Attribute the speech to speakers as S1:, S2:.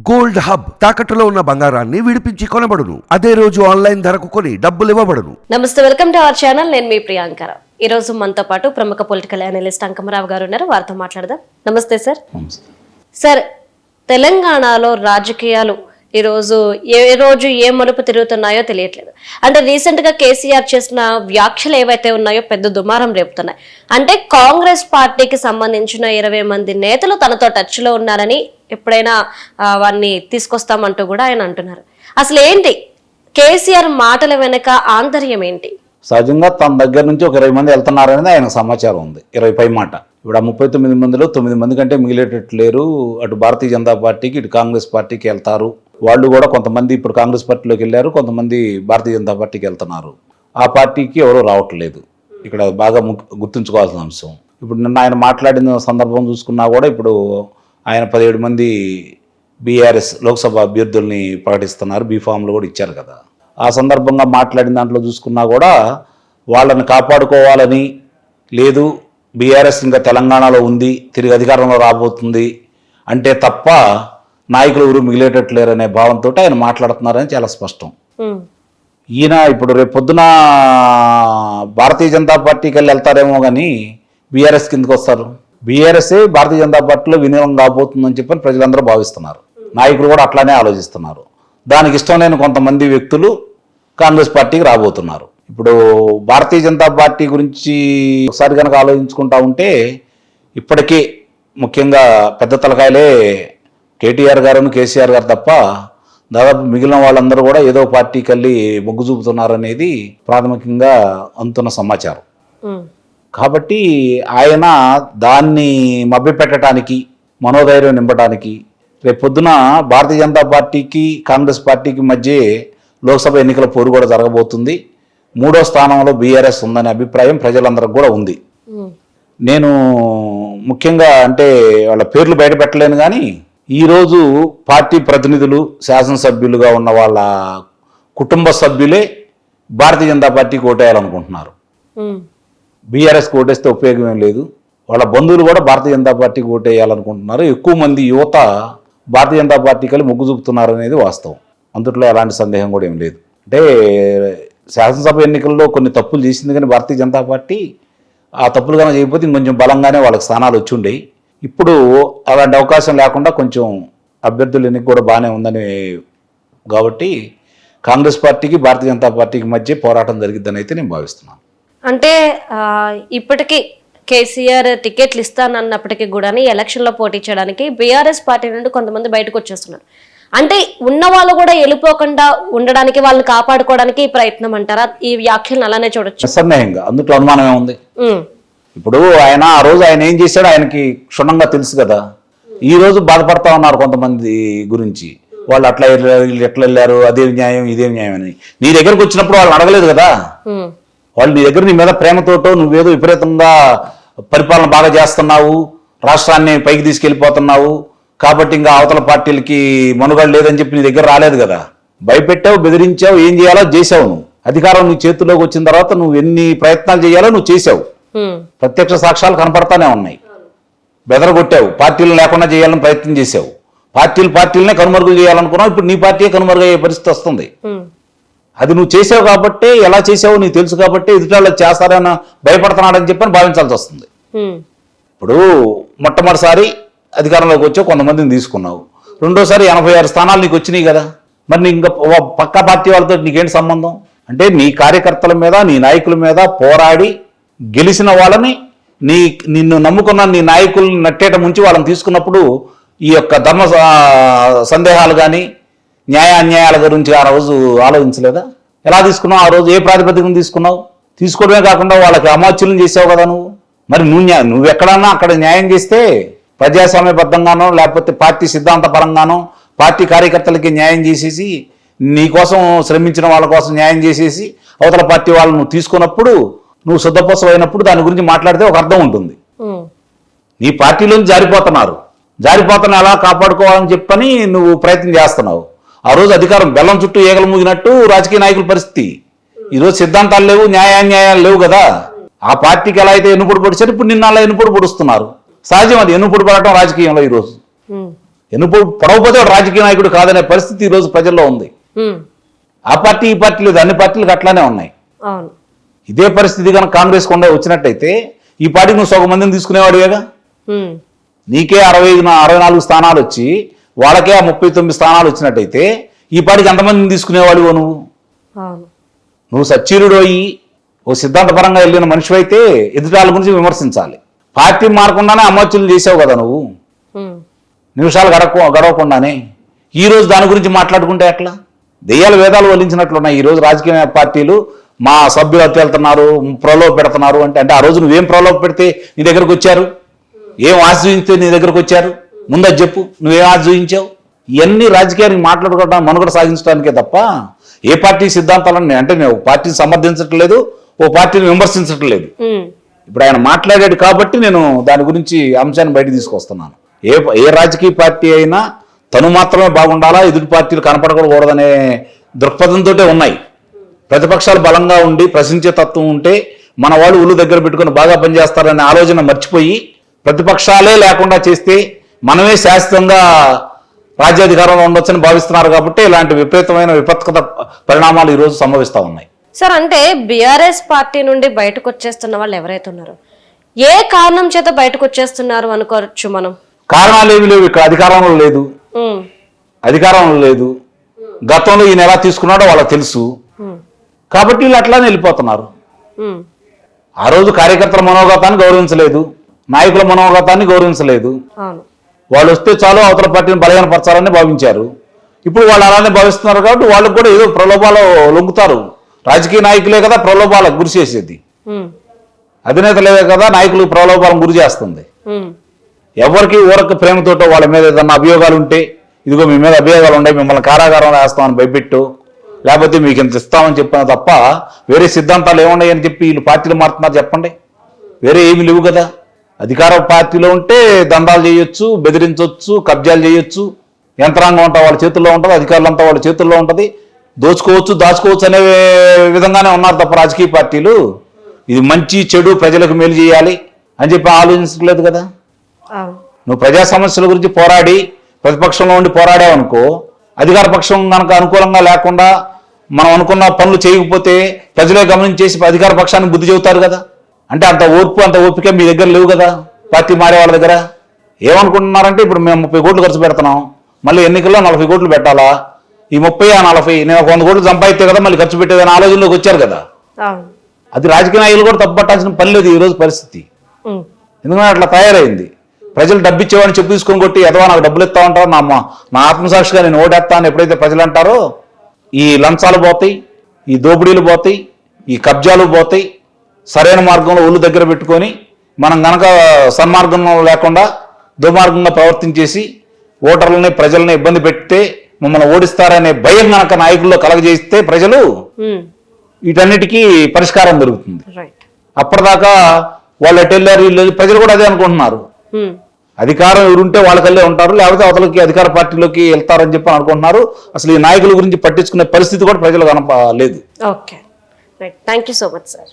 S1: Gold hub తాకట్టులో ఉన్న బంగారాన్ని విడిపించి కొనబడును. అదే రోజు ఆన్లైన్ ధరకు కొని డబ్బులు ఇవ్వబడును.
S2: నమస్తే, వెల్కమ్ టు అవర్ ఛానల్. నేను మీ ప్రియాంకర. ఈ రోజు మనతో పాటు ప్రముఖ పొలిటికల్ అనలిస్ట్ అంకమరావు గారు ఉన్నారు. వారితో మాట్లాడదాం. నమస్తే సార్. సార్, తెలంగాణలో రాజకీయాలు ఈ రోజు ఏ మలుపు తిరుగుతున్నాయో తెలియట్లేదు. అంటే రీసెంట్ గా కేసీఆర్ చేసిన వ్యాఖ్యలు ఏవైతే ఉన్నాయో పెద్ద దుమారం రేపుతున్నాయి. అంటే కాంగ్రెస్ పార్టీకి సంబంధించిన 20 మంది నేతలు తనతో టచ్ లో ఉన్నారని, ఎప్పుడైనా వారిని తీసుకొస్తామంటూ కూడా ఆయన అంటున్నారు. అసలు ఏంటి కేసీఆర్ మాటల వెనక ఆంతర్యం ఏంటి?
S3: సహజంగా తన దగ్గర నుంచి ఒక 20 మంది వెళ్తున్నారనేది ఆయన సమాచారం ఉంది. 20 పై మాట. ఇప్పుడు ఆ 39 మందిలో 9 మంది కంటే మిగిలేటట్టు లేరు. అటు భారతీయ జనతా పార్టీకి, ఇటు కాంగ్రెస్ పార్టీకి వెళ్తారు. వాళ్ళు కూడా కొంతమంది ఇప్పుడు కాంగ్రెస్ పార్టీలోకి వెళ్ళారు, కొంతమంది భారతీయ జనతా పార్టీకి వెళ్తున్నారు. ఆ పార్టీకి ఎవరూ రావట్లేదు. ఇక్కడ బాగా గుర్తుంచుకోవాల్సిన అంశం. ఇప్పుడు నిన్న ఆయన మాట్లాడిన సందర్భం చూసుకున్నా కూడా ఇప్పుడు ఆయన 17 మంది బీఆర్ఎస్ లోక్సభ అభ్యర్థుల్ని ప్రకటిస్తున్నారు. బీఫామ్లు కూడా ఇచ్చారు కదా. ఆ సందర్భంగా మాట్లాడిన దాంట్లో చూసుకున్నా కూడా వాళ్ళని కాపాడుకోవాలని, లేదు బీఆర్ఎస్ ఇంకా తెలంగాణలో ఉంది, తిరిగి అధికారంలో రాబోతుంది అంటే తప్ప నాయకులు ఎవరు మిగిలేటట్లేరనే భావంతో ఆయన మాట్లాడుతున్నారని చాలా స్పష్టం. ఈయన ఇప్పుడు రేపు పొద్దున భారతీయ జనతా పార్టీకి వెళ్తారేమో కానీ బీఆర్ఎస్ కిందకు వస్తారు. బీఆర్ఎస్ఏ భారతీయ జనతా పార్టీలో వినియోగం కాబోతుందని చెప్పని ప్రజలందరూ భావిస్తున్నారు. నాయకులు కూడా అట్లానే ఆలోచిస్తున్నారు. దానికి ఇష్టం లేని కొంతమంది వ్యక్తులు కాంగ్రెస్ పార్టీకి రాబోతున్నారు. ఇప్పుడు భారతీయ జనతా పార్టీ గురించి ఒకసారి కనుక ఆలోచించుకుంటా ఉంటే ఇప్పటికీ ముఖ్యంగా పెద్ద తలకాయలే కేటీఆర్ గారు, కేసీఆర్ గారు తప్ప దాదాపు మిగిలిన వాళ్ళందరూ కూడా ఏదో పార్టీకి వెళ్ళి మొగ్గు చూపుతున్నారనేది ప్రాథమికంగా అందుతున్న సమాచారం. కాబట్టి ఆయన దాన్ని మభ్యపెట్టడానికి, మనోధైర్యం నింపడానికి రేపు పొద్దున భారతీయ జనతా పార్టీకి కాంగ్రెస్ పార్టీకి మధ్య లోక్సభ ఎన్నికల పోరు కూడా జరగబోతుంది. 3వ స్థానంలో బీఆర్ఎస్ ఉందనే అభిప్రాయం ప్రజలందరికీ కూడా ఉంది. నేను ముఖ్యంగా అంటే వాళ్ళ పేర్లు బయట పెట్టలేను కానీ ఈరోజు పార్టీ ప్రతినిధులు, శాసనసభ్యులుగా ఉన్న వాళ్ళ కుటుంబ సభ్యులే భారతీయ జనతా పార్టీకి ఓటేయాలనుకుంటున్నారు. బీఆర్ఎస్కి ఓటేస్తే ఉపయోగం ఏం లేదు. వాళ్ళ బంధువులు కూడా భారతీయ జనతా పార్టీకి ఓటేయాలనుకుంటున్నారు. ఎక్కువ మంది యువత భారతీయ జనతా పార్టీకి వెళ్ళి మొగ్గు చూపుతున్నారు అనేది వాస్తవం. అందుట్లో ఎలాంటి సందేహం కూడా ఏం లేదు. అంటే శాసనసభ ఎన్నికల్లో కొన్ని తప్పులు చేసింది కానీ భారతీయ జనతా పార్టీ ఆ తప్పులు కానీ చేయకపోతే ఇంకొంచెం బలంగానే వాళ్ళకి స్థానాలు వచ్చి ఉండేవి. ఇప్పుడు అలాంటి అవకాశం లేకుండా కొంచెం అభ్యర్థుల ఎన్నిక కూడా బాగానే ఉందని, కాబట్టి కాంగ్రెస్ పార్టీకి భారతీయ జనతా పార్టీకి మధ్య పోరాటం జరిగిద్దని అయితే నేను భావిస్తున్నాను.
S2: అంటే ఇప్పటికీ కేసీఆర్ టికెట్లు ఇస్తానన్నప్పటికీ కూడా ఎలక్షన్లో పోటీ చేయడానికి బీఆర్ఎస్ పార్టీ నుండి కొంతమంది బయటకు వచ్చేస్తున్నారు. అంటే ఉన్న వాళ్ళు కూడా వెళ్ళిపోకుండా ఉండడానికి, వాళ్ళని కాపాడుకోవడానికి ప్రయత్నం అంటారా? ఈ వ్యాఖ్యలను అలానే చూడొచ్చు.
S3: నిస్సందేహంగా అందులో అనుమానమే ఉంది. ఇప్పుడు ఆయన ఆ రోజు ఆయన ఏం చేశాడో ఆయనకి క్షుణ్ణంగా తెలుసు కదా. ఈ రోజు బాధపడతా ఉన్నారు కొంతమంది గురించి. వాళ్ళు అట్లా వీళ్ళు ఎట్లా వెళ్ళారు, అదే న్యాయం ఇదే న్యాయం అని. నీ దగ్గరకు వచ్చినప్పుడు వాళ్ళని అడగలేదు కదా. వాళ్ళు నీ దగ్గర నీ మీద ప్రేమతోటో నువ్వేదో విపరీతంగా పరిపాలన బాగా చేస్తున్నావు, రాష్ట్రాన్ని పైకి తీసుకెళ్ళిపోతున్నావు కాబట్టి ఇంకా అవతల పార్టీలకి మనుగడ లేదని చెప్పి నీ దగ్గర రాలేదు కదా. భయపెట్టావు, బెదిరించావు, ఏం చేయాలో చేసావు. నువ్వు అధికారం నీ చేతిలోకి వచ్చిన తర్వాత నువ్వు ఎన్ని ప్రయత్నాలు చేయాలో నువ్వు చేసావు. ప్రత్యక్ష సాక్ష్యాలు కనపడతానే ఉన్నాయి. బెదరగొట్టావు, పార్టీలు లేకుండా చేయాలని ప్రయత్నం చేసావు. పార్టీలనే కనుమరుగు చేయాలనుకున్నావు. ఇప్పుడు నీ పార్టీ కనుమరుగయ్యే పరిస్థితి వస్తుంది. అది నువ్వు చేసావు కాబట్టి, ఎలా చేసావు నీకు తెలుసు కాబట్టి ఎదుటాళ్ళు చేస్తారని భయపడుతున్నాడని చెప్పని భావించాల్సి వస్తుంది. ఇప్పుడు మొట్టమొదటిసారి అధికారంలోకి వచ్చావు, కొంతమందిని తీసుకున్నావు. రెండోసారి 86 స్థానాలు నీకు వచ్చినాయి కదా. మరి నీ ఇంకా పక్క పార్టీ వాళ్ళతో నీకేంటి సంబంధం? అంటే నీ కార్యకర్తల మీద, నీ నాయకుల మీద పోరాడి గెలిచిన వాళ్ళని, నిన్ను నమ్ముకున్న నీ నాయకులను నట్టేట ముంచి వాళ్ళని తీసుకున్నప్పుడు ఈ యొక్క ధర్మ సందేహాలు కానీ న్యాయాన్యాయాల గురించి ఆ రోజు ఆలోచించలేదా? ఎలా తీసుకున్నావు? ఆ రోజు ఏ ప్రాతిపదికన తీసుకున్నావు? తీసుకోవడమే కాకుండా వాళ్ళకి అమాత్యులను చేసావు కదా నువ్వు. మరి నువ్వు ఎక్కడన్నా అక్కడ న్యాయం చేస్తే ప్రజాస్వామ్యబద్ధంగానో లేకపోతే పార్టీ సిద్ధాంత పరంగానో పార్టీ కార్యకర్తలకి న్యాయం చేసేసి, నీకోసం శ్రమించిన వాళ్ళ కోసం న్యాయం చేసేసి అవతల పార్టీ వాళ్ళు నువ్వు తీసుకున్నప్పుడు, నువ్వు శుద్ధపోసం అయినప్పుడు దాని గురించి మాట్లాడితే ఒక అర్థం ఉంటుంది. నీ పార్టీలోంచి జారిపోతున్న ఎలా కాపాడుకోవాలని చెప్పని నువ్వు ప్రయత్నం చేస్తున్నావు. ఆ రోజు అధికారం బెల్లం చుట్టూ ఈగలు మూగినట్టు రాజకీయ నాయకుల పరిస్థితి. ఈరోజు సిద్ధాంతాలు లేవు, న్యాయాన్యాయాలు లేవు కదా. ఆ పార్టీకి ఎలా అయితే ఎన్నుపొడి పొడిచారు, ఇప్పుడు నిన్న అలా ఎన్నుపొడి పొడుస్తున్నారు. సహజం, అది ఎన్నుపొడి పడటం రాజకీయంలో ఈరోజు. పొడవపోతే వాడు రాజకీయ నాయకుడు కాదనే పరిస్థితి ఈరోజు ప్రజల్లో ఉంది. ఆ పార్టీ ఈ పార్టీ లేదు, అన్ని పార్టీలకు అట్లానే ఉన్నాయి.
S2: అవును.
S3: ఇదే పరిస్థితి కనుక కాంగ్రెస్ కొండ వచ్చినట్టయితే ఈ పార్టీకి నువ్వు సగం మందిని తీసుకునేవాడివేగా. నీకే 64 స్థానాలు వచ్చి వాళ్ళకే ఆ 39 స్థానాలు వచ్చినట్టయితే ఈ పార్టీకి ఎంతమందిని తీసుకునేవాడివో నువ్వు. నువ్వు సచ్చీరుడు అయ్యి ఓ సిద్ధాంతపరంగా వెళ్ళిన మనిషి అయితే ఎదుటాల గురించి విమర్శించాలి. పార్టీ మారకుండానే అమర్చులు చేసావు కదా నువ్వు, నిమిషాలు గడవకుండానే. ఈ రోజు దాని గురించి మాట్లాడుకుంటే ఎట్లా? దెయ్యాలు వేదాలు వల్లించినట్లున్నాయి ఈరోజు రాజకీయ పార్టీలు. మా సభ్యులు అట్టు వెళ్తున్నారు, ప్రలోభ పెడుతున్నారు అంటే ఆ రోజు నువ్వేం ప్రలోభ పెడితే నీ దగ్గరకు వచ్చారు? ఏం ఆశ చూపిస్తే నీ దగ్గరకు వచ్చారు? ముందు చెప్పు, నువ్వేం ఆశ చూపించావు? ఇవన్నీ రాజకీయానికి మాట్లాడుకోవడం మనుగడ సాగించడానికే తప్ప ఏ పార్టీ సిద్ధాంతాలని అంటే నేను పార్టీని సమర్థించట్లేదు, ఓ పార్టీని విమర్శించట్లేదు. ఇప్పుడు ఆయన మాట్లాడాడు కాబట్టి నేను దాని గురించి అంశాన్ని బయట తీసుకొస్తున్నాను. ఏ రాజకీయ పార్టీ అయినా తను మాత్రమే బాగుండాలా, ఎదుటి పార్టీలు కనపడకూడదనే దృక్పథంతో ఉన్నాయి. ప్రతిపక్షాలు బలంగా ఉండి ప్రశ్నించే తత్వం ఉంటే మన వాళ్ళు ఊళ్ళు దగ్గర పెట్టుకుని బాగా పనిచేస్తారనే ఆలోచన మర్చిపోయి ప్రతిపక్షాలే లేకుండా చేస్తే మనమే శాశ్వతంగా రాజ్యాధికారంలో ఉండొచ్చని భావిస్తున్నారు. కాబట్టి ఇలాంటి విపరీతమైన విపత్కర పరిణామాలు ఈరోజు సంభవిస్తూ ఉన్నాయి.
S2: సార్, అంటే బీఆర్ఎస్ పార్టీ నుండి బయటకు వచ్చేస్తున్న వాళ్ళు ఎవరైతే ఉన్నారో ఏ కారణం చేత బయటకు వచ్చేస్తున్నారు అనుకోవచ్చు మనం?
S3: కారణాలు ఏమి లేవు. ఇక్కడ అధికారంలో లేదు. గతంలో ఈయన ఎలా తీసుకున్నాడో వాళ్ళకి తెలుసు కాబట్టి వీళ్ళు అట్లానే వెళ్ళిపోతున్నారు. ఆ రోజు కార్యకర్తల మనోగతాన్ని గౌరవించలేదు, నాయకుల మనోగతాన్ని గౌరవించలేదు. వాళ్ళు వస్తే చాలు అవతల పార్టీని బలహీనపరచాలని భావించారు. ఇప్పుడు వాళ్ళు అలానే భావిస్తున్నారు కాబట్టి వాళ్ళకు కూడా ఏదో ప్రలోభాలు లొంగుతారు. రాజకీయ నాయకులే కదా ప్రలోభాలకు గురి చేసేది, అధినేతలే కదా నాయకులకు ప్రలోభాలను గురి చేస్తుంది. ఎవరికి ఊరక ప్రేమతోటో వాళ్ళ మీద ఏదన్నా అభియోగాలు ఉంటే ఇదిగో మీ మీద అభియోగాలు ఉన్నాయి, మిమ్మల్ని కారాగారంలో వేస్తామని భయపెట్టు, లేకపోతే మీకు ఇంత ఇస్తామని చెప్పిన తప్ప వేరే సిద్ధాంతాలు ఏమున్నాయని చెప్పి వీళ్ళు పార్టీలు మారుతున్నారు చెప్పండి. వేరే ఏమి లేవు కదా. అధికార పార్టీలో ఉంటే దందాలు చేయొచ్చు, బెదిరించవచ్చు, కబ్జాలు చేయొచ్చు, యంత్రాంగం అంతా వాళ్ళ చేతుల్లో ఉంటుంది, అధికారులంతా వాళ్ళ చేతుల్లో ఉంటుంది, దోచుకోవచ్చు, దాచుకోవచ్చు అనే విధంగానే ఉన్నారు తప్ప రాజకీయ పార్టీలు ఇది మంచి చెడు ప్రజలకు మేలు చేయాలి అని చెప్పి ఆలోచించలేదు కదా. నువ్వు ప్రజా సమస్యల గురించి పోరాడి ప్రతిపక్షంలో ఉండి పోరాడావనుకో, అధికార పక్షం కనుక అనుకూలంగా లేకుండా మనం అనుకున్న పనులు చేయకపోతే ప్రజలే గమనించేసి అధికార పక్షాన్ని బుద్ధి చెబుతారు కదా. అంటే అంత ఓర్పు అంత ఓపిక మీ దగ్గర లేవు కదా పార్టీ మారే వాళ్ళ దగ్గర. ఏమనుకుంటున్నారంటే ఇప్పుడు మేము 30 కోట్లు ఖర్చు పెడుతున్నాం, మళ్ళీ ఎన్నికల్లో 40 కోట్లు పెట్టాలా, ఈ 30 ఆ 40 నేను 100 కోట్లు సంపాదిస్తే కదా మళ్ళీ ఖర్చు పెట్టేదని ఆలోచనలోకి వచ్చారు కదా. అది రాజకీయ నాయకులు కూడా తప్పుపట్టాల్సిన పని లేదు ఈ రోజు పరిస్థితి. ఎందుకంటే అట్లా తయారైంది. ప్రజలు డబ్బు ఇచ్చేవాడిని చెప్పు తీసుకొని కొట్టి ఎదవా నాకు డబ్బులు ఇస్తా ఉంటారో నా ఆత్మసాక్షిగా నేను ఓటేస్తాను ఎప్పుడైతే ప్రజలు అంటారో ఈ లంచాలు పోతాయి, ఈ దోపిడీలు పోతాయి, ఈ కబ్జాలు పోతాయి. సరైన మార్గంలో ఒళ్ళు దగ్గర పెట్టుకొని మనం గనక సన్మార్గంలో లేకుండా దుర్మార్గంగా ప్రవర్తించేసి ఓటర్లని ప్రజల్ని ఇబ్బంది పెడితే మమ్మల్ని ఓడిస్తారనే భయం గనక నాయకుల్లో కలగజేస్తే ప్రజలు వీటన్నిటికీ పరిష్కారం దొరుకుతుంది. అప్పటిదాకా వాళ్ళు ఎటు వెళ్ళారు వీళ్ళు, ప్రజలు కూడా అదే అనుకుంటున్నారు. అధికారం ఎవరుంటే వాళ్ళకల్లే ఉంటారు, లేకపోతే అవతలకి అధికార పార్టీలోకి వెళ్తారని చెప్పి అనుకుంటున్నారు. అసలు ఈ నాయకుల గురించి పట్టించుకునే పరిస్థితి కూడా ప్రజలు కనపలేదు.
S2: Okay, right. Thank you so much sir.